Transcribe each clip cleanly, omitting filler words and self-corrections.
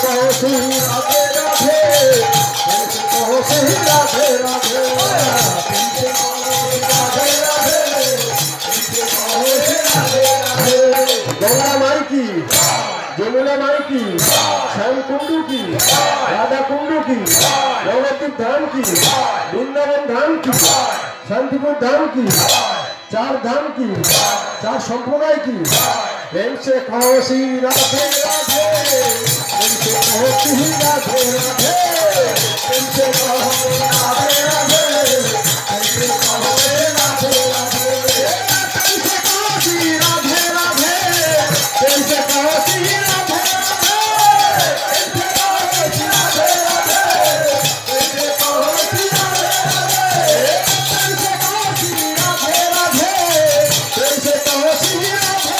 कहो श्री राधे राधे, प्रेम से कहो श्री राधे राधे, प्रेम से कहो श्री राधे राधे, प्रेम से कहो श्री राधे राधे। गंगा माई की, जमुना माई की, श्याम कुंडू की, राधा कुंडू की, नवद्वीप धाम की, वृंदावन धाम की, शांतिपुर धाम की, चार धाम की, चार संप्रदाय की। प्रेम से कहो श्री राधे राधे, प्रेम से कहो श्री राधे राधे, प्रेम से कहो राधे राधे, प्रेम से कहो राधे राधे, प्रेम से कहो श्री राधे राधे, प्रेम से कहो श्री राधे राधे, प्रेम से कहो श्री राधे राधे, प्रेम से कहो श्री राधे राधे, प्रेम से कहो श्री राधे राधे, प्रेम से कहो श्री राधे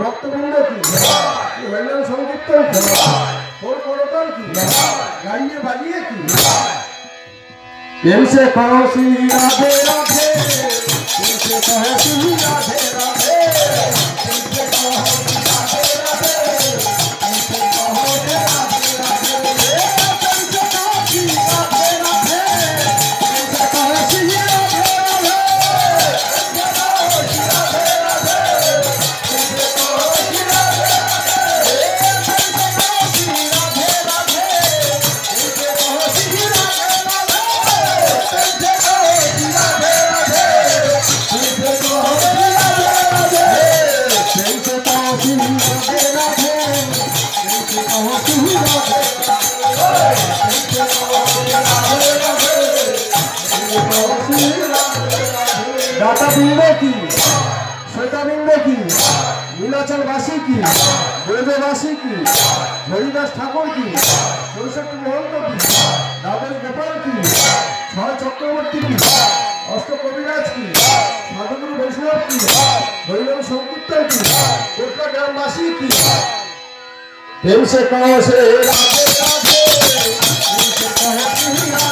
भक्तवृंद की हरिनाम संकीर्तन की और कोरतन की गाइए बाजिए की। प्रेम से कहो श्री राधे राधे, प्रेम से कहो श्री राधे राधे, प्रेम से कहो श्री राधे राधे, प्रेम से कहो श्री राधे राधे, प्रेम से कहो श्री राधे राधे, प्रेम से कहो श्री राधे राधे, प्रेम से कहो श्री राधे राधे, प्रेम से कहो श्री राधे राधे, प्रेम से कहो श्री राधे राधे, प्रेम से कहो श्री राधे दाता बिंदे की, श्वेता बिंदे की, नीलाचल वासी की, ब्रजवासी की, हरिदास ठाकुर की, सरस्वती महंत की, दादर गोपाल की, छह चक्रवर्ती की, अष्ट कविराज की, साधुगुरु वैष्णव की, हरिनाम संकीर्तन की, कोटका ग्रामवासी की। प्रेम से कहो श्री राधे राधे, प्रेम से कहो श्री राधे